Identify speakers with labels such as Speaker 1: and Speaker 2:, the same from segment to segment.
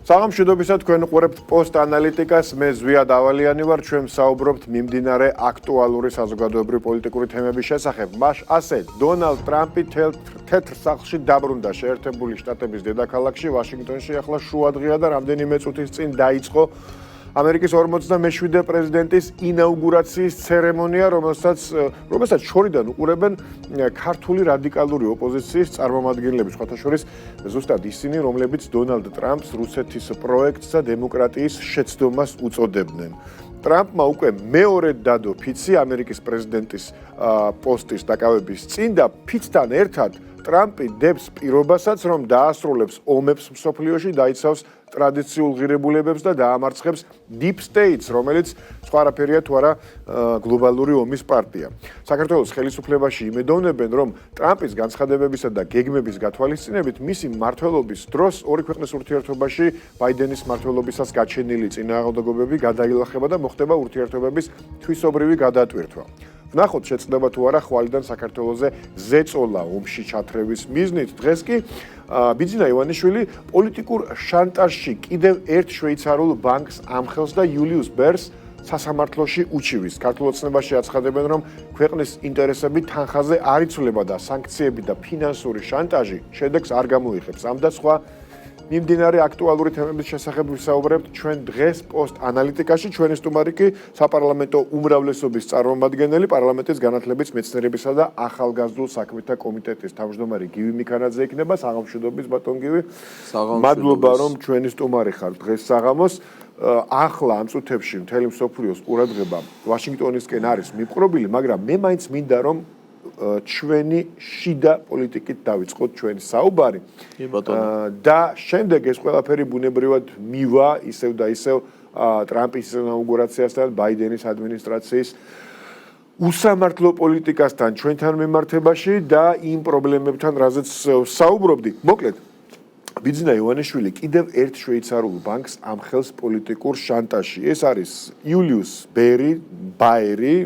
Speaker 1: საღამშვიდობისა თქვენ უყურებთ პოსტ ანალიტიკას, მე ზვია დავალიანი ვარ, ჩვენ საუბრობთ მიმდინარე აქტუალური საზოგადოებრივი პოლიტიკური თემების შესახებ. ასე დონალდ ტრამპი თეთრ სახლში დაბრუნდა შეერთებული შტატების დედაქალაქში, ვაშინგტონში, ახლა შუადღეა და რამდენიმე წუთის წინ დაიწყო ამერიკის 47-მე პრეზიდენტის ინაუგურაციის ცერემონია, რომელსაც შორიდან უყურებენ ქართული რადიკალური ოპოზიციის წარმომადგენლები, სხვათა შორის ზუსტად ისინი, რომლებიც დონალდ ტრამპს რუსეთის პროექტს და დემოკრატიის შეცდომას უწოდებდნენ. ტრამპმა უკვე მეორედ დადო ფიცი ამერიკის პრეზიდენტის პოსტის დაკავების წინ და ფიცთან ერთად ტრამპი დებს პირობასაც, რომ დაასრულებს ომებს მსოფლიოში, დაიცავს ტრადიციულ ღირებულებებს და დაამარცხებს Deep States, რომელიც სხვა არაფერია თუ არა გლობალური ომის პარტია. საქართველოს ხელისუფლებაში იმედოვნებენ, რომ ტრამპის განცხადებებისა და გეგმების გათვალისწინებით მისი მმართველობის დროს ორი ქვეყნის ურთიერთობაში ბაიდენის მმართველობისას გაჩენილი წინააღმდეგობები გადაილახება და მოხდება ურთიერთობების თვისობრივი გადატვირთვა. ვნახოთ შეცდება თუ არა ხვალიდან საქართველოზე ზეწოლა ომში ჩათრევის მიზნით. დღეს კი ბიძინა ივანიშვილი პოლიტიკურ შანტაჟში კიდევ ერთ შვეიცარიულ ბანკს ამხელს და იულიუს ბერს სასამართლოში უჩივის. ქართულ ოცნებაში აცხადებენ, რომ ქვეყნის ინტერესები თანხაზე არ იცვლება და სანქციები და ფინანსური შანტაჟი შედეგს არ გამოიხებს. ამ და სხვა მიმდინარე აქტუალური თემების შესახებ ვისაუბრებთ ჩვენ დღეს პოსტ ანალიტიკაში. ჩვენი სტუმარი კი საპარლამენტო უმრავლესობის წარმომადგენელი, პარლამენტის განათლების, მეცნიერებისა და ახალგაზრდულ საქმეთა კომიტეტის თავმჯდომარე გივი მიქანაძე იქნება. საღამშვიდობის ბატონ გივი. მადლობა რომ ჩვენი სტუმარი ხართ დღეს საღამოს. ახლა ამ წუთებში მთელი მსოფლიოს ყურადღება ვაშინგტონისკენ არის მიპყრობილი, მაგრამ მე მაინც მინდა რომ ჩვენი შიდა პოლიტიკით დავიწყოთ ჩვენი საუბარი. და შემდეგ ეს ყველაფერი ბუნებრივად მივა ისევ და ისევ ტრამპის ინაუგურაციასთან, ბაიდენის ადმინისტრაციის უსამართლო პოლიტიკასთან ჩვენთან მიმართებაში და იმ პრობლემებთან, რაზეც საუბრობდი. მოკლედ, ბიძინა ივანიშვილი კიდევ ერთ შვეიცარიულ ბანკს ამხელს პოლიტიკურ შანტაჟში. ეს არის იულიუს ბაერი.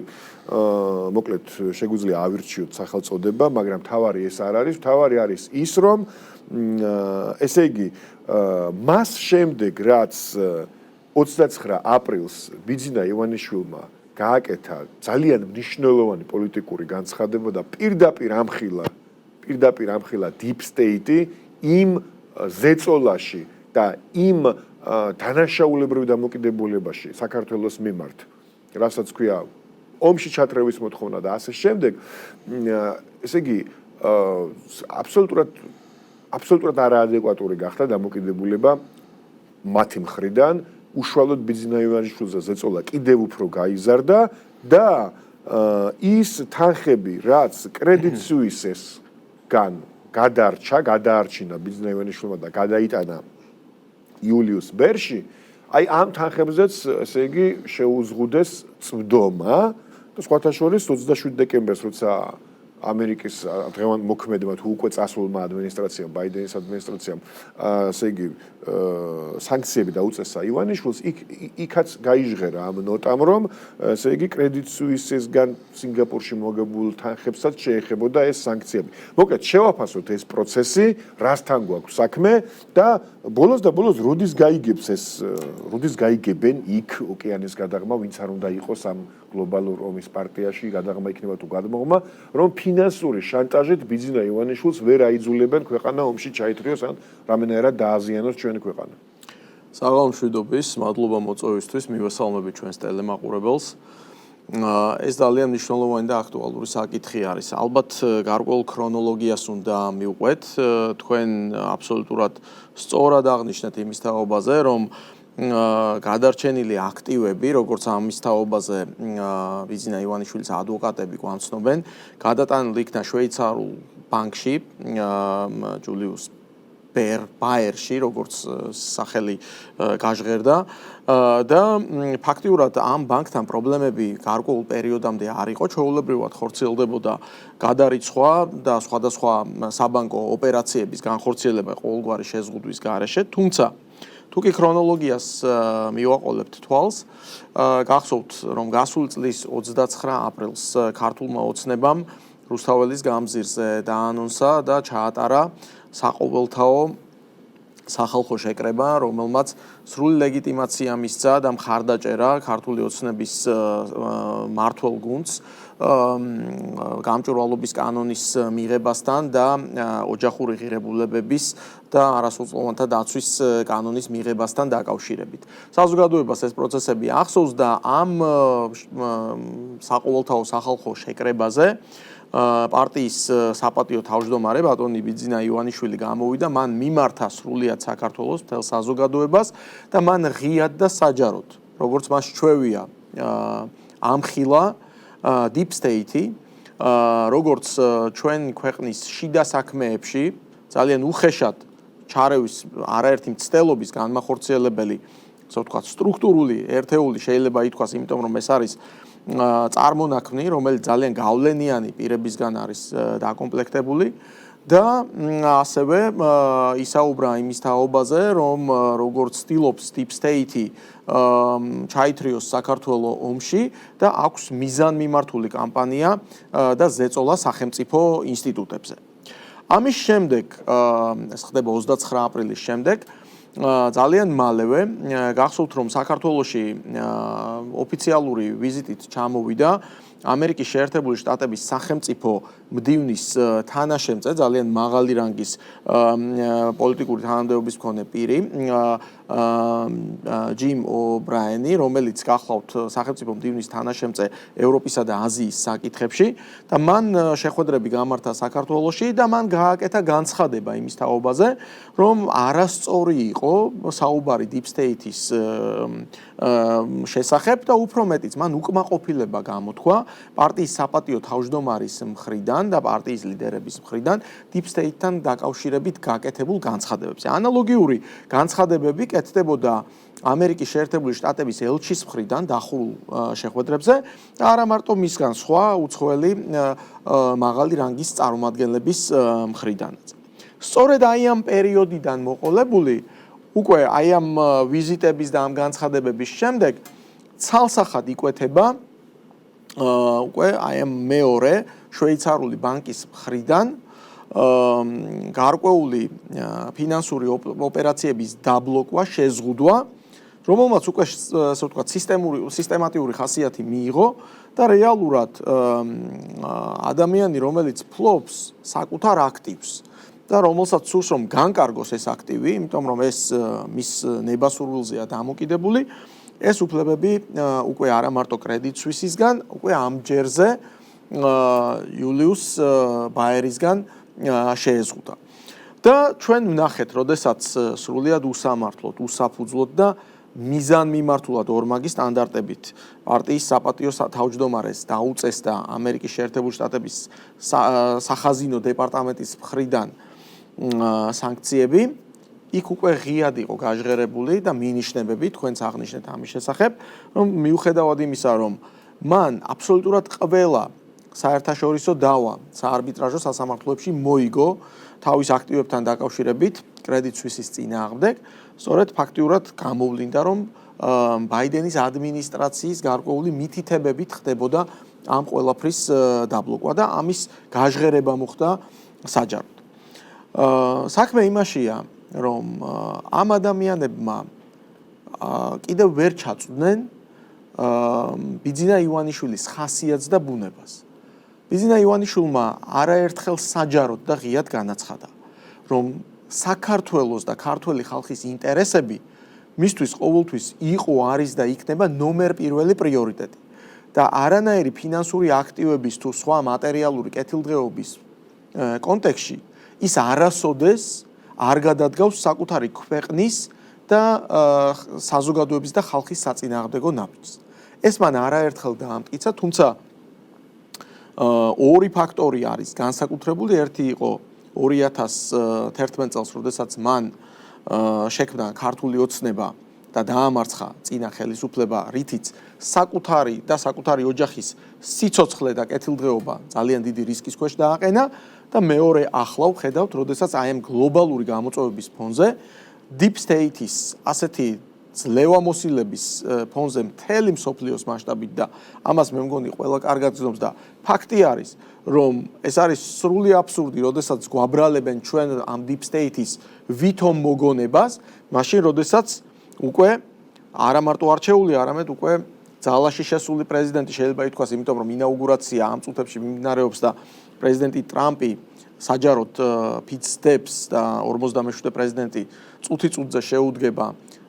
Speaker 1: მოკლედ შეგვიძლია ავირჩიოთ სახელწოდება, მაგრამ თავარი ეს არ არის. თავარი არის ის, რომ ესე იგი მას შემდეგ, რაც 29 აპრილს ბიძინა ივანიშვილმა გააკეთა ძალიან მნიშვნელოვანი პოლიტიკური განცხადება და პირდაპირ ამხილა Deep State იმ ზეწოლაში და იმ დანაშაულებრივ დამოკიდებულებაში საქართველოს მიმართ, რასაც ქვია ომში ჩათრევის მოთხოვნა და ასე შემდეგ, ესე იგი აბსოლუტურად არაადეკვატური გახდა დამოკიდებულება მათი მხრიდან, უშუალოდ ბიძინა ივანიშვილზე ზეწოლა კიდევ უფრო გაიზარდა და ის თანხები, რაც Credit Suisse-სგან გადაარჩინა ბიძინა ივანიშვილმა და გადაიტანა იულიუს ბერში, აი ამ თანხებზეც, ესე იგი, შეუზღუდეს წვდომა და სხვათა შორის 27 დეკემბერს, როცა ამერიკის დღევანდელ მოქმედმა თუ უკვე წასულმა ადმინისტრაციამ, ბაიდენის ადმინისტრაციამ, ესე იგი, სანქციები დაუწესა ივანიშვილს, იქაც გაიჟღერა ამ ნოტამ, რომ ესე იგი, Credit Suisse-სგან სინგაპურში მოგებულ თანხებსაც შეეხებოდა ეს სანქციები. მოკლედ, შევაფასოთ ეს პროცესი, რასთან გვაქვს საქმე და ბოლოს როდის გაიგებენ იქ ოკეანის გადაღმა, ვინც არ უნდა იყოს ამ გლობალურ ომის პარტიაში, გადაღმა იქნება თუ გადმოღმა, რომ ფინანსური შანტაჟით ბიძინა ივანიშვილს ვერ აიძულებენ ქვეყანა ომში ჩაითრიოს ან რამენერად დააზიანოს ჩვენი ქვეყანა.
Speaker 2: საღამშვიდობის, მადლობა მოწვევისთვის, მივესალმები ჩვენს ტელემაყურებელს. ეს ძალიან მნიშვნელოვანი და აქტუალური საკითხი არის. ალბათ გარკვეულ ქრონოლოგიას უნდა მივყვეთ, თქვენ აბსოლუტურად სწორად აღნიშნეთ იმის თაობაზე, რომ გადარჩენილი აქტივები, როგორც ამის თაობაზე ბიძინა ივანიშვილის ადვოკატები გვამცნობენ, გადატანილი იქნა შვეიცარიულ ბანკში, ჯულიუს ბაერში, როგორც სახელი გაჟღერდა და ფაქტიურად ამ ბანკთან პრობლემები გარკვეულ პერიოდამდე არ იყო, ჩვეულებრივად ხორციელდებოდა გადარიცხვა და სხვადასხვა საბანკო ოპერაციების განხორციელება ყოველგვარი შეზღუდვის გარეშე, თუმცა თუ კი ქრონოლოგიას მივაყოლებთ თვალს, გახსოვთ, რომ გასული წლის 29 აპრილს ქართულმა ოცნებამ რუსთაველის გამზირზე დაანონსა და ჩაატარა საყოველთაო სახალხო შეკრება, რომელმაც სრული ლეგიტიმაცია მისცა და მხარდაჭერა ქართული ოცნების მმართველ გუნდს გამჭვირვალობის კანონის მიღებასთან და ოჯახური ღირებულებების და არასრულწლოვანთა დაცვის კანონის მიღებასთან დაკავშირებით. საზოგადოებას ეს პროცესები ახსოვს და ამ საყოველთაო სახალხო შეკრებაზე პარტიის საპატიო თავმჯდომარე ბატონი ბიძინა ივანიშვილი გამოვიდა, მან მიმართა სრულიად საქართველოს მთელ საზოგადოებას და მან ღიად და საჯაროდ, როგორც მას ჩვევია, ამხილა deep state-ი, როგორც ჩვენ ქვეყნის შიდა საქმეებში ძალიან უხეშად ჩარევის არაერთი მცდელობის განმახორციელებელი, ასე ვთქვათ, სტრუქტურული ერთეული შეიძლება ითქვას, იმიტომ რომ ეს არის წარმონაქმნი, რომელიც ძალიან გავლენიანი პირებისგან არის დაკომპლექტებული და ასევე ისაუბრა იმის თაობაზე, რომ როგორც ცდილობს deep state-ი ჩაითრიოს საქართველოს ომში და აქვს მიზანმიმართული კამპანია და ზეწოლა სახელმწიფო ინსტიტუტებზე. ამის შემდეგ, ეს ხდება 29 აპრილის შემდეგ, ძალიან მალევე გახსოვთ, რომ საქართველოში ოფიციალური ვიზიტით ჩამოვიდა ამერიკის შეერთებული შტატების სახელმწიფო მდივნის თანაშემწე, ძალიან მაღალი რანგის პოლიტიკური თანამდებობის მქონე პირი, ჯიმ ობრაენი, რომელიც გახლავთ სახელმწიფო მდივნის თანაშემწე ევროპისა და აზიის საკითხებში და მან შეხვედრები გამართა საქართველოში და მან გააკეთა განცხადება იმის თაობაზე, რომ არასწორი იყო საუბარი deep state-ის შესახებ და უფრო მეტიც მან უკმაყოფილება გამოთქვა პარტიის საპატიო თავმჯდომარის მხრიდან და პარტიის ლიდერების მხრიდან deep state-თან დაკავშირებით გაკეთებულ განცხადებებზე. ანალოგიური განცხადებები კეთდებოდა ამერიკის შეერთებული შტატების ელჩის მხრიდან დახურულ შეხვედრებზე და არა მარტო მისგან, სხვა უცხოელი მაღალი რანგის წარმომადგენლების მხრიდანაც. სწორედ აი ამ პერიოდიდან მოყოლებული უკვე აი ამ ვიზიტების და ამ განცხადებების შემდეგ ცალსახად იკვეთება უკვე აი ამ მეორე შვეიცარიული ბანკის მხრიდან გარკვეული ფინანსური ოპერაციების დაბლოკვა, შეზღუდვა, რომელმაც უკვე ასე ვთქვათ სისტემატიური ხასიათი მიიღო და რეალურად ადამიანი, რომელიც ფლობს საკუთარ აქტივს და რომელსაც სურს რომ განკარგოს ეს აქტივი, იმიტომ რომ ეს მის ნებასურვილზეა დამოკიდებული, ეს უფლებები უკვე არა მარტო კრედიტ სვისისგან, უკვე ამ ჯერზე იულიუს ბაერისგან შეეზღუდა. და ჩვენ ვნახეთ, როდესაც სრულიად უსამართლოდ, უსაფუძვლოდ და მიზანმიმართულად ორმაგი სტანდარტებით პარტიის საპატიო თავმჯდომარეს დაუწესდა ამერიკის შეერთებული შტატების სახაზინო დეპარტამენტის მხრიდან სანქციები, იქ უკვე ღიად იყო გაჟღერებული და მინიშნებები, თქვენც აღნიშნეთ ამის შესახებ, რომ მიუხედავად იმისა, რომ მან აბსოლუტურად ყველა საერთაშორისო დავა საარბიტრაჟო სასამართლოებში მოიგო თავის აქტივებთან დაკავშირებით კრედიტ სვისის წინააღმდეგ, სწორედ ფაქტიურად გამოვლინდა, რომ ბაიდენის ადმინისტრაციის გარკვეული მითითებებით ხდებოდა ამ ყველაფრის დაბლოკვა და ამის გაჟღერება მოხდა საჯაროდ. საქმე იმაშია, რომ ამ ადამიანებმა კიდევ ვერ ჩაწვდნენ ბიძინა ივანიშვილის ხასიათს და ბუნებას. ბიძინა ივანიშვილმა არაერთხელ საჯაროდ და ღიად განაცხადა, რომ საქართველოს და ქართველი ხალხის ინტერესები მისთვის ყოველთვის იყო, არის და იქნება ნომერ პირველი პრიორიტეტი. და არანაირი ფინანსური აქტივების თუ სხვა მატერიალური კეთილდღეობის კონტექსტში ის არასოდეს არ გადადგავს საკუთარი ქვეყნის და საზოგადოების და ხალხის საწინააღმდეგო ნაბიჯს. ეს მან არაერთხელ დაამტკიცა, თუმცა ორი ფაქტორი არის განსაკუთრებული, ერთი იყო 2011 წელს, როდესაც მან შექმნა ქართული ოცნება და დაამარცხა წინა ხელისუფლება, რითიც საკუთარი ოჯახის სიცოცხლე და კეთილდღეობა ძალიან დიდი რისკის ქვეშ დააყენა და მეორე ახლა ვხედავთ, როდესაც აი ამ გლობალური გამოწვევების ფონზე deep state-ის ასეთი ძლევამოსილების ფონზე მთელი მსოფლიოს მასშტაბით და ამას მე მგონი ყველა კარგად ცნობს და ფაქტი არის რომ ეს არის სრული აბსურდი, როდესაც გვაბრალებენ ჩვენ ამ deep state-ის ვითომ მოგონებას, მაშინ როდესაც უკვე არა მარტო არჩეული, არამედ უკვე ძალაში შესული პრეზიდენტი შეიძლება ითქვას, იმიტომ რომ ინაუგურაცია ამ წუთებში მიმდინარეობს და პრეზიდენტი ტრამპი საჯაროდ ფიცდებს და 47 პრეზიდენტი წუთი-წუთზე შეუდგება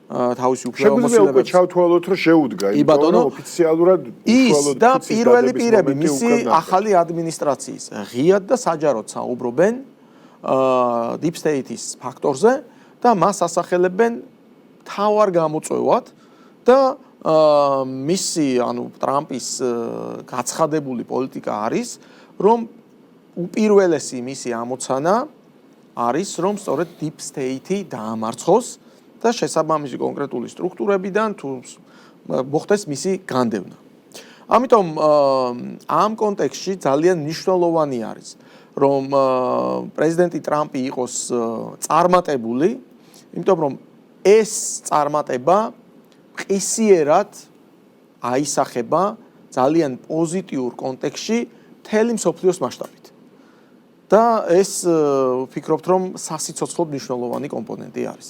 Speaker 2: თავისი უფლებამოსილებებს.
Speaker 1: შეგვიძლია უკვე ჩავთვალოთ, რომ შეუდგა, იმიტომ რომ ოფიციალურად
Speaker 2: ის და პირველი პირები მისი ახალი ადმინისტრაციის ღიად და საჯაროდ საუბრობენ deep state-ის ფაქტორზე და მას ასახელებენ თავარ გამოწვევად და მისი, ანუ ტრამპის გაცხადებული პოლიტიკა არის, რომ უპირველესი მისი ამოცანა არის, რომ სწორედ deep state-ი დაამარცხოს და შესაბამისი კონკრეტული სტრუქტურებიდან თუ მოხდეს მისი განდევნა. ამიტომ ამ კონტექსტში ძალიან მნიშვნელოვანი არის, რომ პრეზიდენტი ტრამპი იყოს წარმატებული, იმიტომ რომ ეს წარმატება ყისიერად აისახება ძალიან პოზიტიურ კონტექსტში მთელი მსოფლიოს მასშტაბით. და ეს ვფიქრობთ, რომ სასიცოცხლო მნიშვნელოვანი კომპონენტი არის.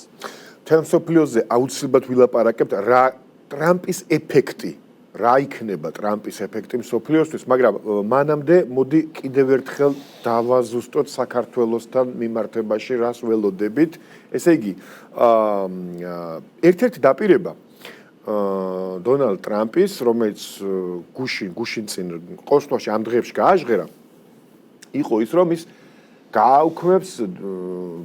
Speaker 1: მთელ მსოფლიოზე აუცილებლად ვილაპარაკებთ რა ტრამპის ეფექტი, რა იქნება ტრამპის ეფექტი მსოფლიოსთვის, მაგრამ მანამდე მოდი კიდევ ერთხელ დავაზუსტოთ საქართველოსთან მიმართებაში რას ველოდებით. ესე იგი, ერთ-ერთი დაპირება დონალდ ტრამპის, რომელიც გუშინ წინ ყოსტოში ამ დღეებში გააჟღერა, იყო ის, რომ ის გააუქმებს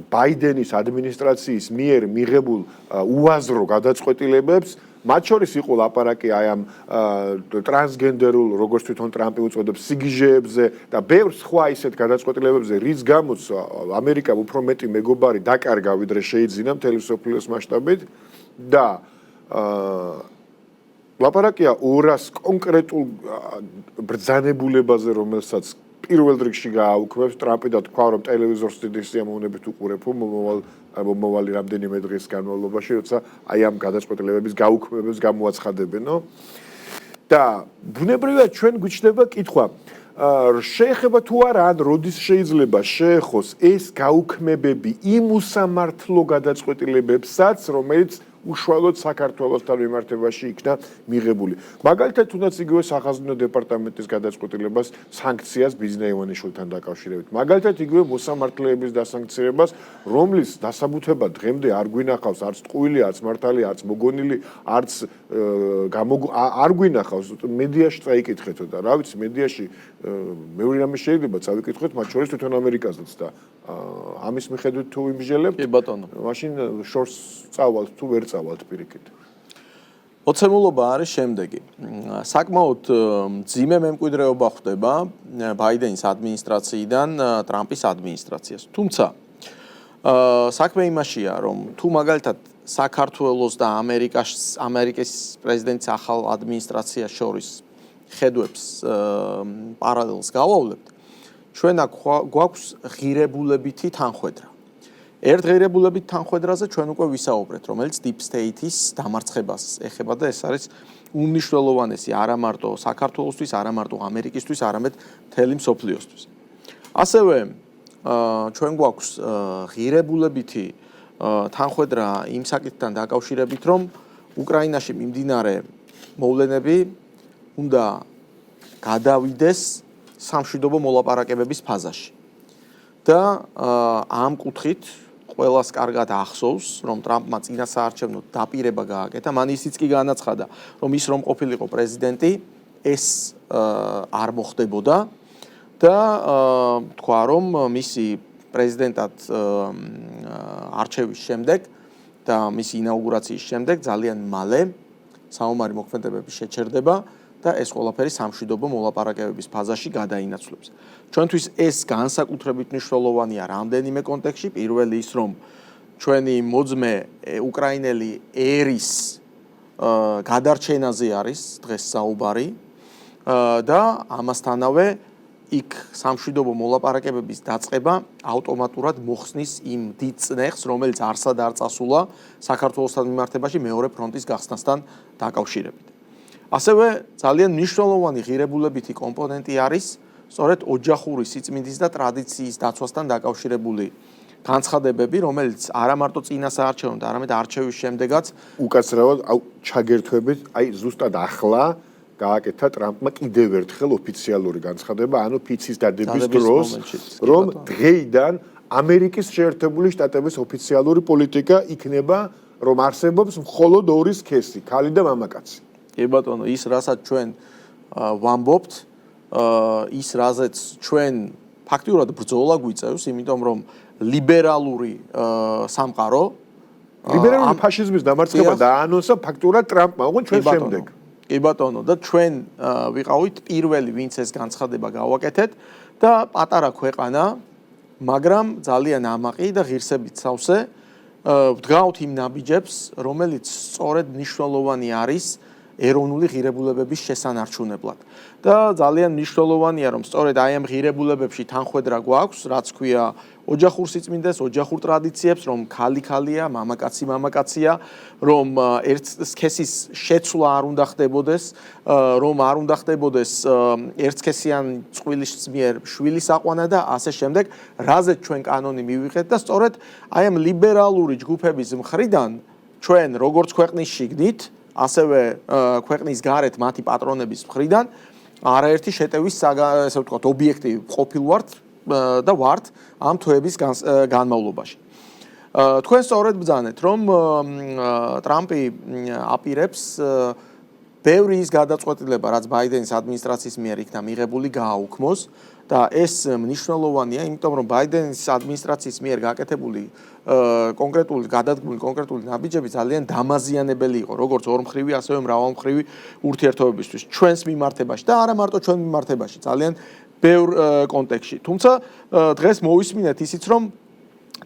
Speaker 1: ბაიდენის ადმინისტრაციის მიერ მიღებულ უაზრო გადაწყვეტილებებს, მათ შორის იყო ლაპარაკი აი ამ ტრანსგენდერულ, როგორც თვითონ ტრამპი უწოდებს, სიგიჟეებზე და ბევრ სხვა ისეთ გადაწყვეტილებებზე, რის გამოც ამერიკამ უფრო მეტი მეგობარი დაკარგა, ვიდრე შეიძინა მთელი მსოფლიოს მასშტაბით და ლაპარაკია 200 კონკრეტულ ბრძანებულებაზე, რომელსაც პირველ რიგში გააუქმებს ტრამპი და თქვა, რომ ტელევიზორს დიდი სიამოვნებით უყურებ მომავალი რამდენიმე დღის განმავლობაში, როცა აი ამ გადაწყვეტილებების გაუქმებას გამოაცხადებენო. და ბუნებრივად ჩვენ გვიჩნდება კითხვა, შეეხება თუ არა, ან როდის შეიძლება შეეხოს ეს გაუქმებები იმ უსამართლო გადაწყვეტილებებსაც, რომელიც უშუალოდ საქართველოსთან მიმართებაში იქნა მიღებული. მაგალითად, თუნდაც იგივე სახაზინო დეპარტამენტის გადაწყვეტილებას სანქციას ბიზნეს ივანიშვილთან დაკავშირებით. მაგალითად, იგივე მოსამართლეების დასანქცირებას, რომლის დასაბუთება დღემდე არ გვინახავს, არც ტყუილი, არც მართალი, არც მოგონილი, არც არ გვინახავს. მედიაში წაიკითხეთო და რა ვიცი, მედიაში მეორე რამე შეიძლება წავიკითხოთ, მათ შორის თვითონ ამერიკაზეც და ამის მიხედვით თუ იმსჯელებთ,
Speaker 2: კი ბატონო.
Speaker 1: მაშინ შორს წავალთ თუ ვერ წავალთ პირიქით.
Speaker 2: ოცემულობა არის შემდეგი. საკმაოდ მძიმე მემკვიდრეობა ხდება ბაიდენის ადმინისტრაციიდან ტრამპის ადმინისტრაციას. თუმცა საქმე იმაშია, რომ თუ მაგალითად საქართველოს და ამერიკის პრეზიდენტის ახალ ადმინისტრაციას შორის ხედვებს პარალელს გავავლებთ, ჩვენ აქ გვაქვს ღირებულებითი თანხვედრა. ერთ ღირებულებით თანხვედრაზე ჩვენ უკვე ვისაუბრეთ, რომელიც deep state-ის დამარცხებას ეხება და ეს არის უმნიშვნელოვანესი არა მარტო საქართველოსთვის, არა მარტო ამერიკისთვის, არამედ მთელი მსოფლიოსთვის. ასევე ჩვენ გვაქვს ღირებულებითი თანხვედრა იმ საკითხთან დაკავშირებით, რომ უკრაინაში მიმდინარე მოვლენები უნდა გადავიდეს სამშვიდობო მოლაპარაკებების ფაზაში. და ამ კუთხით ყველას კარგად ახსოვს, რომ ტრამპმა წინასაარჩევნო დაპირება გააკეთა, მან ისიც კი განაცხადა, რომ ის რომ ყოფილიყო პრეზიდენტი, ეს არ მოხდებოდა და თქვა, რომ მისი პრეზიდენტად არჩევის შემდეგ და მისი ინაუგურაციის შემდეგ ძალიან მალე საომარი მოქმედებები შეჩერდება და ეს ყველაფერი სამშვიდობო მოლაპარაკებების ფაზაში გადაინაცვლებს. ჩვენთვის ეს განსაკუთრებით მნიშვნელოვანია რამდენიმე კონტექსტში. პირველი ის, რომ ჩვენი მოძმე უკრაინელი ერის გადარჩენაზე არის დღეს საუბარი და ამასთანავე იქ სამშვიდობო მოლაპარაკებების დაწყება ავტომატურად მოხსნის იმ დიდ წნეხს, რომელიც არსად არ წასულა საქართველოსთან მიმართებაში მეორე ფრონტის გახსნასთან დაკავშირებით. ასევე ძალიან მნიშვნელოვანი ღირებულებითი კომპონენტი არის სწორედ ოჯახური სიწმინდის და ტრადიციის დაცვასთან დაკავშირებული განცხადებები, რომელიც არა მარტო წინა საარჩევნო და არამედ არჩევის შემდეგაც
Speaker 1: უკაცრავად ჩაგერთვებით, აი ზუსტად ახლა გააკეთა ტრამპმა კიდევ ერთხელ ოფიციალური განცხადება, ანუ ფიცის დადების დროს, რომ დღეიდან ამერიკის შეერთებული შტატების ოფიციალური პოლიტიკა იქნება, რომ არსებობს მხოლოდ ორი სქესი, ქალი და მამაკაცი.
Speaker 2: კი ბატონო, ის რასაც ჩვენ ვამბობთ, ის რაზეც ჩვენ ფაქტიურად ბრძოლა გვიწევს, იმიტომ რომ ლიბერალური სამყარო
Speaker 1: ლიბერალური ფაშიზმის დამარცხება დაანონსა ფაქტურად ტრამპმა, ოღონდ ჩვენ შემდეგ.
Speaker 2: კი ბატონო, და ჩვენ ვიყავით პირველი, ვინც ეს განცხადება გავაკეთეთ და პატარა ქვეყანა, მაგრამ ძალიან ამაყი და ღირსებით სავსე ვდგავთ იმ ნაბიჯებს, რომელიც სწორედ მნიშვნელოვანი არის ეროვნული ღირებულებების შესანარჩუნებლად. და ძალიან მნიშვნელოვანია, რომ სწორედ აი ამ ღირებულებებში თანხვედრა გვაქვს, რაც ქვია ოჯახურ სიწმინდეს, ოჯახურ ტრადიციებს, რომ ქალი ქალია, მამაკაცი მამაკაცია, რომ ერთ სქესის შეცვლა არ უნდა ხდებოდეს, რომ არ უნდა ხდებოდეს ერთსქესიან წყვილის მიერ შვილის აყვანა და ასე შემდეგ, რაზეც ჩვენ კანონი მივიღეთ და სწორედ აი ამ ლიბერალური ჯგუფების მხრიდან ჩვენ როგორც ქვეყნის შიგნით, ასევე ქვეყნის გარეთ მათი პატრონების მხრიდან არაერთი შეტევის ესე ვთქვათ ობიექტი ყოფილვართ და ვართ ამ თვეების განმავლობაში. თქვენ სწორედ ბრძანეთ, რომ ტრამპი აპირებს ბევრი ის გადაწყვეტილება, რაც ბაიდენის ადმინისტრაციის მიერ იქნა მიღებული, გააუქმოს და ეს მნიშვნელოვანია, იმიტომ რომ ბაიდენის ადმინისტრაციის მიერ გაკეთებული კონკრეტული გადადგმული კონკრეტული ნაბიჯები ძალიან დამაზიანებელი იყო, როგორც ორმხრივი, ასევე მრავალმხრივი ურთიერთობებისთვის ჩვენს მიმართებაში და არა მარტო ჩვენ მიმართებაში, ძალიან ბევრ კონტექსტში. თუმცა დღეს მოვისმინეთ ისიც, რომ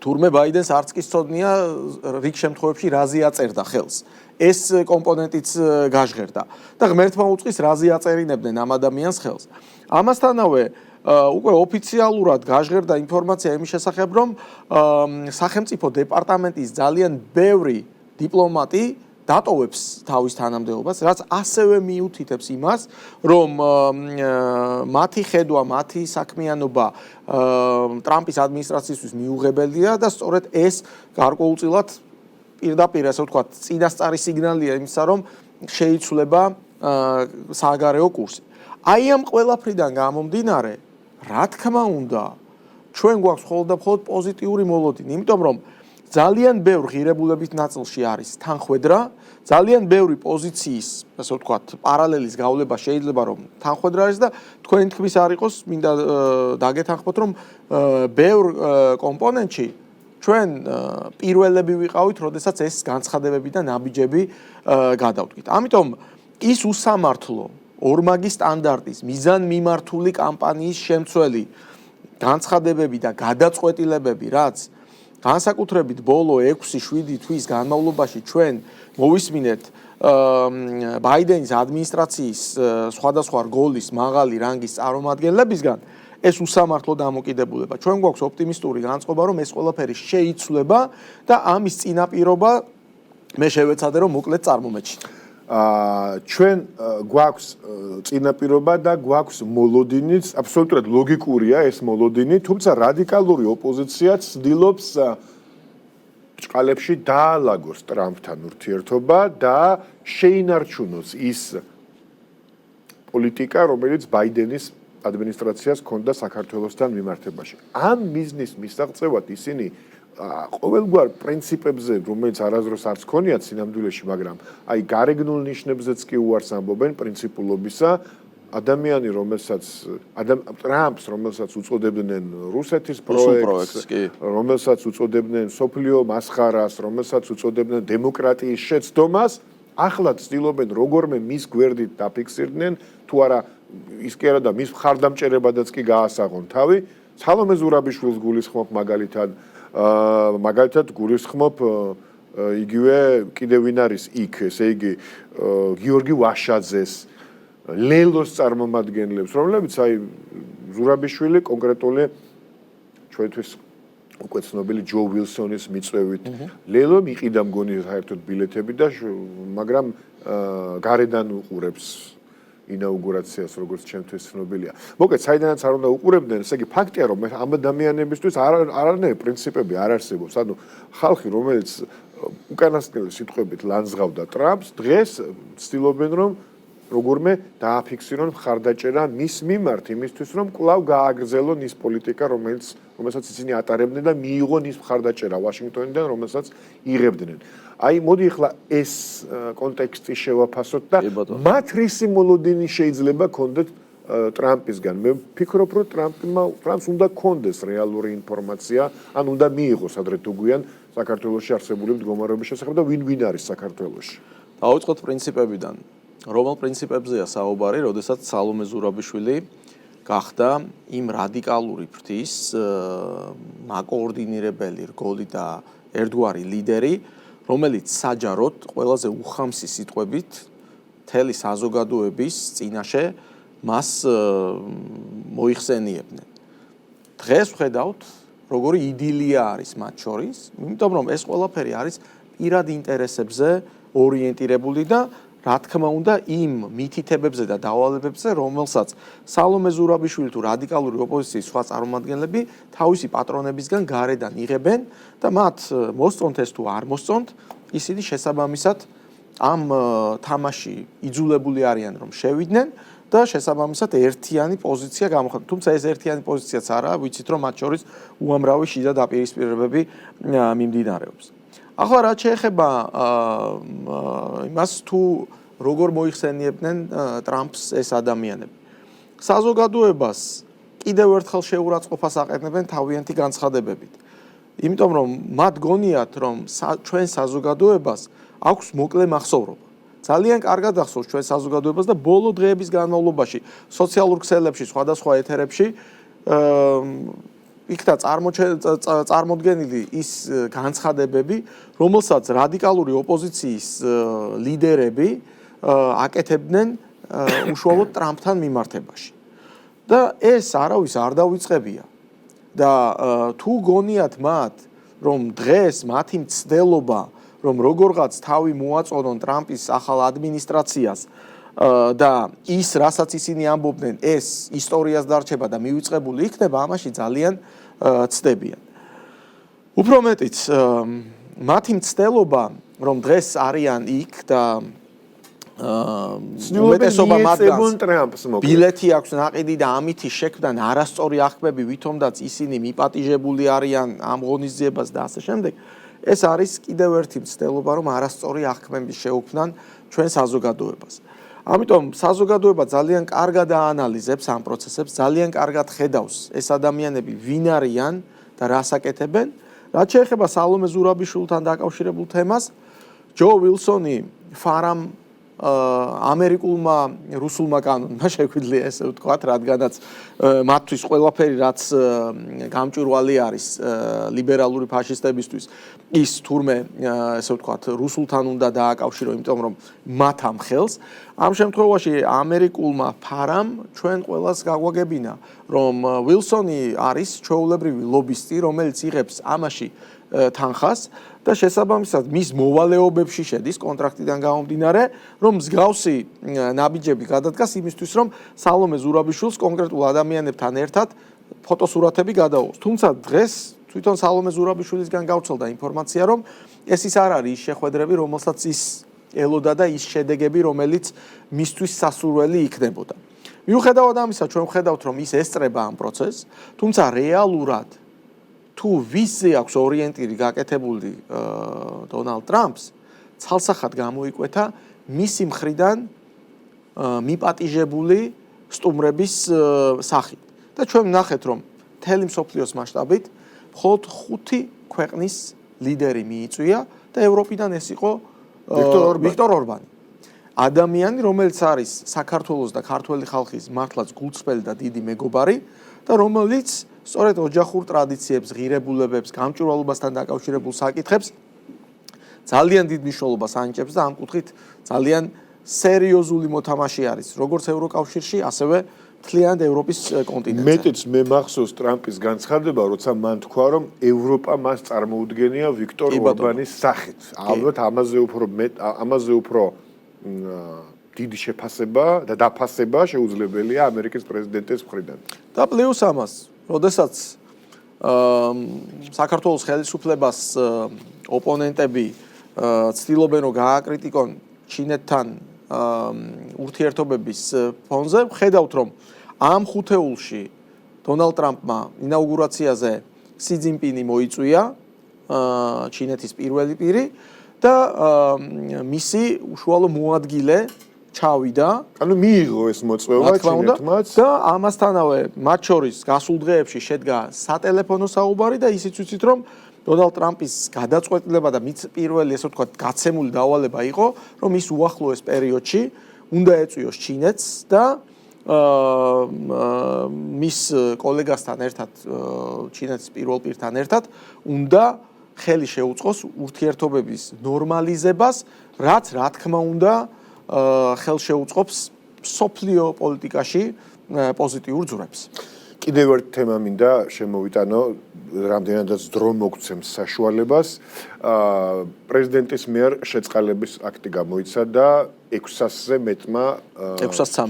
Speaker 2: თურმე ბაიდენს არც კი სწოდნია რიგ შემთხვევებში რაზე აწერდა ხელს. ეს კომპონენტიც გაჟღერდა და ღმერთმა უწყის რაზე აწერინებდნენ ამ ადამიანს ხელს. ამასთანავე უკვე ოფიციალურად გაჟღერდა ინფორმაცია იმის შესახებ, რომ სახელმწიფო დეპარტამენტის ძალიან ბევრი დიპლომატი დატოვებს თავის თანამდებობას, რაც ასევე მიუთითებს იმას, რომ მათი ხედვა, მათი საქმიანობა ტრამპის ადმინისტრაციისთვის მიუღებელია და სწორედ ეს გარკვეულწილად პირდაპირ ასე ვთქვათ, წინასწარი სიგნალია იმისა, რომ შეიცვლება სააგარეო კურსი. აი ამ ყველაფრიდან გამომდინარე, რა თქმა უნდა, ჩვენ გვაქვს მხოლოდ და მხოლოდ პოზიტიური მოლოდინი, იმიტომ რომ ძალიან ბევრ ღირებულებით ნაწილში არის თანხვედრა, ძალიან ბევრი პოზიციის, ასე ვთქვათ, პარალელის გავლება შეიძლება რომ თანხვედრა არის და თქვენი თქმის არ იყოს, მინდა დაგეთანხმოთ, რომ ბევრ კომპონენტში ჩვენ პირველები ვიყავით, როდესაც ეს განცხადებები და ნაბიჯები გადავდგით. ამიტომ ის უსამართლო ორმაგი სტანდარტის მიზანმიმართული კამპანიის შემცველი განცხადებები და გადაწყვეტილებები, რაც განსაკუთრებით ბოლო 6-7 თვის განმავლობაში ჩვენ მოვისმინეთ ბაიდენის ადმინისტრაციის სხვადასხვა რგოლის მაღალი რანგის წარმომადგენლებისგან, ეს უსამართლო დამოკიდებულება. ჩვენ გვაქვს ოპტიმისტური განწყობა, რომ ეს ყველაფერი შეიცვლება და ამის წინაპირობა მე შევეცადე, რომ მოკლედ წარმომეჩნია.
Speaker 1: ჩვენ გვაქვს წინაპირობა და გვაქვს მოლოდინიც, აბსოლუტურად ლოგიკურია ეს მოლოდინი, თუმცა რადიკალური ოპოზიცია ცდილობს ბრჭყალებში დაალაგოს ტრამპთან ურთიერთობა და შეინარჩუნოს ის პოლიტიკა, რომელიც ბაიდენის ადმინისტრაციას ჰქონდა საქართველოსთან მიმართებაში. ამ მიზნის მისაღწევად ისინი ყოველგვარ პრინციპებზე, რომელიც არასდროს არც ქონიათ სინამდვილეში, მაგრამ აი გარეგნულ ნიშნებზეც კი უარს ამბობენ პრინციპულობისა, ადამიანი, ტრამპს, რომელსაც უწოდებდნენ რუსეთის პროექტს, რომელსაც უწოდებდნენ სოფლიო მასხარას, რომელსაც უწოდებდნენ დემოკრატიის შეცდომას, ახლა ცდილობენ როგორმე მის გვერდით დაფიქსირდნენ, თუ არა ის კი არა და მის მხარდამჭერებადაც კი გაასაღონ თავი. სალომე ზურაბიშვილს გულისხმობ მაგალითად გულისხმობ იგივე კიდევ ვინ არის იქ, ესე იგი გიორგი ვაშაძეს, ლელოს წარმომადგენლებს, რომლებიც აი ზურაბიშვილი კონკრეტული ჩვენთვის უკვე ცნობილი ჯო ვილსონის მიწვევით ლელო მიყიდა მგონი საერთოდ ბილეთები და მაგრამ გარედან უყურებს ინაუგურაციას, როგორც ჩემთვის ცნობილია. მოკლედ, საიდანაც არ უნდა უყურებდნენ, ესე იგი ფაქტია, რომ ამ ადამიანებისთვის არანაირი პრინციპები არ არსებობს. ანუ ხალხი, რომელიც უკანასკნელი სიტყვებით ლანძღავდა ტრამპს, დღეს ცდილობენ, რომ როგორმე დააფიქსირონ მხარდაჭერა მის მიმართ იმისთვის, რომ კვლავ გააგრძელონ ის პოლიტიკა, რომელსაც ისინი ატარებდნენ და მიიღონ ის მხარდაჭერა ვაშინგტონიდან, რომელსაც იღებდნენ. აი, მოდი ახლა ეს კონტექსტი შევაფასოთ და მათ რისი მოლოდინი შეიძლება ქონდეთ ტრამპისგან. მე ვფიქრობ, რომ ტრამპს უნდა ქონდეს რეალური ინფორმაცია, ან უნდა მიიღოს ადრე თუ გვიან საქართველოში არსებული მდგომარეობის შესახებ და ვინ არის საქართველოში.
Speaker 2: დავიწყოთ პრინციპებიდან. რომელ პრინციპებზეა საუბარი, როდესაც სალომე ზურაბიშვილი გახდა იმ რადიკალური ფრთის მაკოორდინირებელი, რგოლი და ერთგვარი ლიდერი, რომელიც საჯაროდ ყველაზე უხამსი სიტყვებით მთელი საზოგადოების წინაშე მას მოიხსენიებდნენ. დღეს ვხედავთ, როგორი იდილია არის მათ შორის, იმიტომ რომ ეს ყველაფერი არის პირად ინტერესებზე ორიენტირებული და რა თქმა უნდა იმ მითითებებზე და დავალებებზე, რომელსაც სალომე ზურაბიშვილი თუ რადიკალური ოპოზიციის სხვა წარმომადგენლები თავისი პატრონებისგან გარედან იღებენ და მათ მოსწონთ ეს თუ არ მოსწონთ, ისინი შესაბამისად ამ თამაში იძულებული არიან რომ შევიდნენ და შესაბამისად ერთიანი პოზიცია გამოხატონ. თუმცა ეს ერთიანი პოზიციაც არა, ვიცით რომ მათ შორის უამრავი შიდა დაპირისპირებები მიმდინარეობს. ახლა რაც შეეხება იმას თუ როგორ მოიხსენიებდნენ ტრამპს ეს ადამიანები. საზოგადოებას კიდევ ერთხელ შეურაცხყოფას აყენებენ თავიანთი განცხადებებით. იმიტომ რომ მათ გონიათ რომ ჩვენ საზოგადოებას აქვს მოკლე მახსოვრობა. ძალიან კარგად ახსოვს ჩვენ საზოგადოებას და ბოლო დღეების განმავლობაში სოციალურ ქსელებში, სხვადასხვა ეთერებში იქნა წარმოდგენილი ის განცხადებები, რომელსაც რადიკალური ოპოზიციის ლიდერები აკეთებდნენ უშუალოდ ტრამპთან მიმართებაში. და ეს არავის არ დავიწყებია. და თუ გონიათ მათ, რომ დღეს მათი მცდელობა, რომ როგორღაც თავი მოაწოდონ ტრამპის ახალ ადმინისტრაციას და ის, რასაც ისინი ამბობდნენ, ეს ისტორიას დარჩება და მივიწყებული იქნება, ამაში ძალიან ცდებიან. უფრო მეტიც, მათი მცდელობა, რომ დღეს არიან იქ და უმეტესობა მათგანს ბილეთი აქვს ნაყიდი და ამითი შექმნან არასწორი აღქმები, ვითომაც ისინი მიპატიჟებული არიან ამ ღონისძიებას და ასე შემდეგ, ეს არის კიდევ ერთი მცდელობა, რომ არასწორი აღქმები შეუქმნან ჩვენ საზოგადოებას. ამიტომ საზოგადოება ძალიან კარგად აანალიზებს ამ პროცესებს, ძალიან კარგად ხედავს ეს ადამიანები ვინ არიან და რას აკეთებენ. რაც შეეხება სალომე ზურაბიშვილთან დაკავშირებულ თემას, ჯო ვილსონი ფარამ ამერიკულმა რუსულმა კანონმა შეგვიძლია ესე ვთქვათ, რადგანაც მათთვის ყველაფერი რაც გამჭვირვალე არის ლიბერალური ფაშისტებისთვის, ის თურმე ესე ვთქვათ, რუსულთან უნდა დააკავშირო, იმიტომ რომ მათ ამ ხელს. ამ შემთხვევაში ამერიკულმა ფარამ ჩვენ ყველას გაგვაგებინა, რომ ვილსონი არის ჩვეულებრივი ლობისტი, რომელიც იღებს ამაში თანხას და შესაბამისად მის მოვალეობებში შედის კონტრაქტიდან გამომდინარე, რომ მსგავსი ნაბიჯები გადადგას იმისთვის, რომ სალომე ზურაბიშვილს კონკრეტულ ადამიანებთან ერთად ფოტოსურათები გადაუღოს. თუმცა დღეს თვითონ სალომე ზურაბიშვილისგან გავრცელდა ინფორმაცია, რომ ეს ის არ არის ის შეხვედრები, რომელსაც ის ელოდა და ის შედეგები, რომელიც მისთვის სასურველი იქნებოდა. მიუხედავად ამისა, ჩვენ ვხედავთ, რომ ის ესწრება ამ პროცესს, თუმცა რეალურად თუ ვისზე აქვს ორიენტირი გაკეთებული დონალდ ტრამპს, ცალსახად გამოიკვეთა მისი მხრიდან მიპატიჟებული სტუმრების სახით. და ჩვენ ვნახეთ, რომ მთელი მსოფლიოს მასშტაბით მხოლოდ 5 ქვეყნის ლიდერი მიიწვია და ევროპიდან ეს იყო ვიქტორ ორბანი. ადამიანი, რომელიც არის საქართველოს და ქართველი ხალხის მართლაც გულწრფელი და დიდი მეგობარი და რომელიც სწორედ ოჯახურ ტრადიციებს, ღირებულებებს, გამჭვირვალობასთან დაკავშირებულ საკითხებს ძალიან დიდ მნიშვნელობას ანიჭებს და ამ კუთხით ძალიან სერიოზული მოთამაშე არის, როგორც ევროკავშირში, ასევე მთლიანად ევროპის კონტინენტზე.
Speaker 1: მეტიც მე მახსოვს ტრამპის განცხადება, როცა მან თქვა, რომ ევროპა მას წარმოუდგენია ვიქტორ ორბანის სახით. ალბათ ამაზე უფრო დიდი შეფასება და დაფასება შეუძლებელია ამერიკის პრეზიდენტის მხრიდან.
Speaker 2: და პლუს ამას, როდესაც საქართველოს ხელისუფლებას ოპონენტები ცდილობენ რომ გააკრიტიკონ ჩინეთთან ურთიერთობების ფონზე, ხედავთ რომ ამ ხუთეულში დონალდ ტრამპმა ინაუგურაციაზე ქსი ძინპინი მოიწვია ჩინეთის პირველი პირი და მისი უშუალო მოადგილე ჩავიდა.
Speaker 1: ანუ მიიღო ეს მოწვევა ჩინეთმაც
Speaker 2: და ამასთანავე მათ შორის გასულ დღეებში შედგა სატელეფონო საუბარი და ისიც ვიცით რომ დონალდ ტრამპის გადაწყვეტილება და მის პირველი ესე ვთქვათ გაცემული დავალება იყო რომ ის უახლოეს პერიოდში უნდა ეწვიოს ჩინეთს და მის კოლეგასთან ერთად ჩინეთის პირველ პირთან ერთად უნდა ხელი შეუწყოს ურთიერთობების ნორმალიზებას, რაც რა თქმა უნდა ხელს შეუწყობს სოფლიო პოლიტიკაში პოზიტიურ ძვრებს.
Speaker 1: კიდევ ერთ თემა მინდა შემოვიტანო, რამდენადაც დრო მოგცემს საშუალებას. პრეზიდენტის მიერ შეწყალების აქტი გამოიცა და 600-ზე მეტმა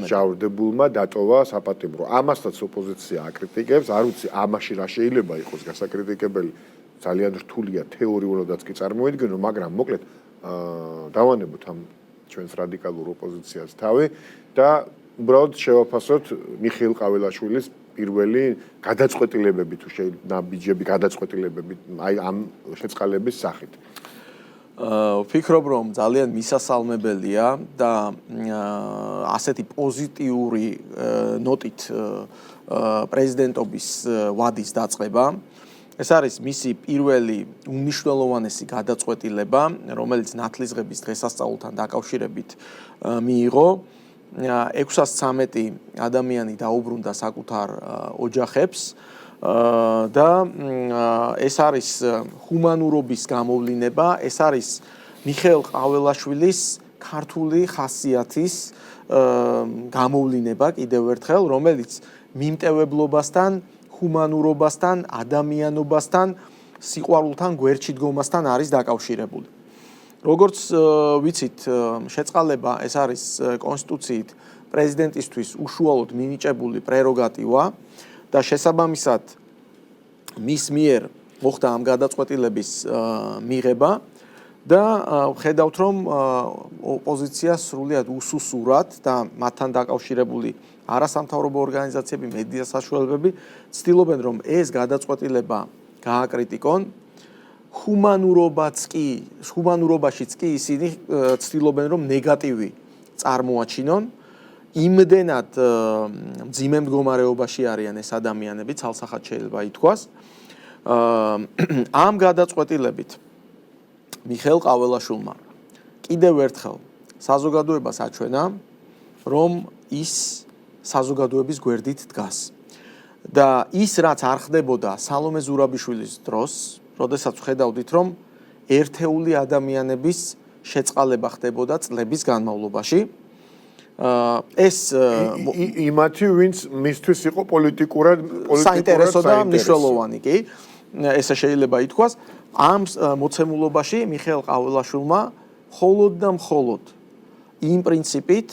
Speaker 1: ჯავრდებულმა დატოვა საპატიმრო. ამასაც ოპოზიცია აკრიტიკებს, არ ვიცი ამაში რა შეიძლება იყოს გასაკრიტიკებელი. ძალიან რთულია თეორიულადაც კი წარმოიდგინო, მაგრამ მოკლედ დავანებოთ ამ ჩვენს რადიკალურ ოპოზიციას თავი და უბრალოდ შევაფასოთ მიხეილ ყაველაშვილის პირველი გადაწყვეტილებები თუ ნაბიჯები გადაწყვეტილებები აი ამ შეწყალების სახით.
Speaker 2: ვფიქრობ რომ ძალიან მისასალმებელია და ასეთი პოზიტიური ნოტით პრეზიდენტობის ვადის დაწყება. ეს არის მისი პირველი უმნიშვნელოვანესი გადაწყვეტილება, რომელიც ნათლისღების დღესასწაულთან დაკავშირებით მიიღო. 613 ადამიანი დაუბრუნდა საკუთარ ოჯახებს და ეს არის ჰუმანურობის გამოვლინება, ეს არის მიხეილ ყაველაშვილის ქართული ხასიათის გამოვლინება კიდევ ერთხელ, რომელიც მიმტევებლობასთან, ჰუმანურობასთან, ადამიანობასთან, სიყვარულთან, გვერდში დგომასთან არის დაკავშირებული. როგორც ვიცით, შეწყალება ეს არის კონსტიტუციით პრეზიდენტისთვის უშუალოდ მინიჭებული პრეროგატივა და შესაბამისად მის მიერ მოხდა ამ გადაწყვეტილების მიღება და ხედავთ რომ ოპოზიცია სრულიად უსუსურად და მათთან დაკავშირებული არასამთავრობო ორგანიზაციები, მედია საშუალებები ცდილობენ რომ ეს გადაწყვეტილება გააკრიტიკონ. ჰუმანურობაშიც კი ისინი ცდილობენ რომ ნეგატივი წარმოაჩინონ. იმდენად მძიმე მდგომარეობაში არიან ეს ადამიანები, ცალსახად შეიძლება ითქვას. ამ გადაწყვეტილებით მიხეილ ყაველაშვილმა კიდევ ერთხელ საზოგადოებას აჩვენა, რომ ის საზოგადოების გვერდით დგას. და ის რაც არ ხდებოდა სალომე ზურაბიშვილის დროს, როდესაც ხედავდით რომ ერთეული ადამიანების შეწყალება ხდებოდა წლების განმავლობაში. ეს
Speaker 1: იმათი ვინც მისთვის იყო პოლიტიკურად
Speaker 2: საინტერესო და მნიშვნელოვანი კი, ესე შეიძლება ითქვას, ამ მოცემულობაში მიხეილ ყაველაშვილმა მხოლოდ და მხოლოდ იმ პრინციპით,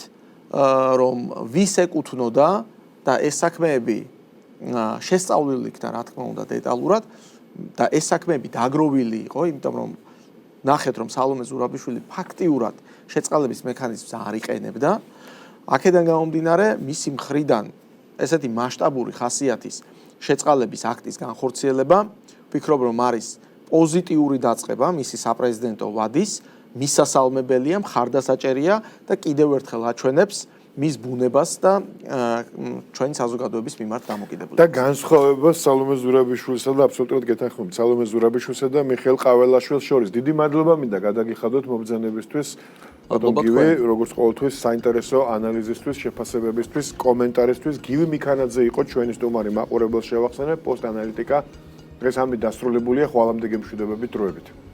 Speaker 2: რომ ვის ეკუთვნოდა და ეს საქმეები შესწავლილი იქნა, რა თქმა უნდა, დეტალურად და ეს საქმეები დაგროვილი იყო, იმიტომ რომ ნახეთ რომ სალომე ზურაბიშვილი ფაქტიურად შეწყალების მექანიზმს არ იყენებდა. აქედან გამომდინარე, მისი მხრიდან ესეთი მასშტაბური ხასიათის შეწყალების აქტის განხორციელება, ვფიქრობ რომ არის პოზიტიური დაწყება მისი საპრეზიდენტო ვადის, მისასალმებელია, მხარდასაჭერია და კიდევ ერთხელ აჩვენებს მის ბუნებას და ჩვენი საზოგადოების მიმართ დამოკიდებულებას.
Speaker 1: და განსხვავებას სალომე ზურაბიშვილსა და აბსოლუტურად გეთანხმებით, სალომე ზურაბიშვილსა და მიხეილ ყაველაშვილს შორის. დიდი მადლობა მინდა გადაგიხადოთ მობრძანებისთვის. ბატონ გივი, როგორც ყოველთვის, საინტერესო ანალიზისთვის, შეფასებებისთვის, კომენტარისთვის. გივი მიქანაძე იყო ჩვენი სტუმარი, მაყურებელს შევახსენებ, პოსტ ანალიტიკა. დღეს ამით დასრულებულია, ხვალამდე გემშვიდობებით დროებით.